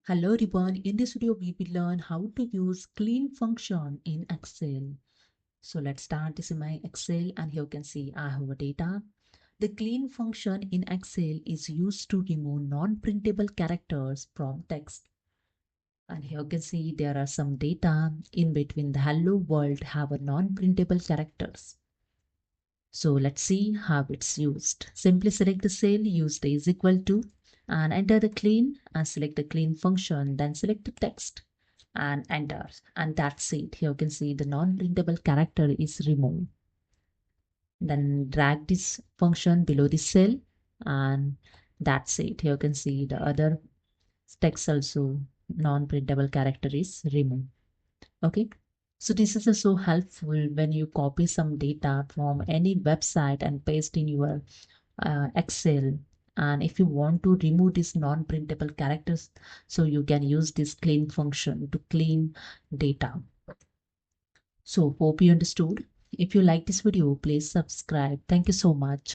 Hello everyone, in this video we will learn how to use clean function in Excel. So let's start. This is my Excel and here you can see I have a data. The clean function in Excel is used to remove non-printable characters from text. And here you can see there are some data in between the hello world have a non-printable characters. So let's see how it's used. Simply select the cell, use the is equal to and enter the clean and select the clean function, then select the text and enter. And that's it. Here you can see the non-printable character is removed. Then drag this function below the cell and that's it. Here you can see the other text also non-printable character is removed. Okay. So this is so helpful when you copy some data from any website and paste in your Excel. And if you want to remove these non-printable characters, so you can use this clean function to clean data. So hope you understood. If you like this video, please subscribe. Thank you so much.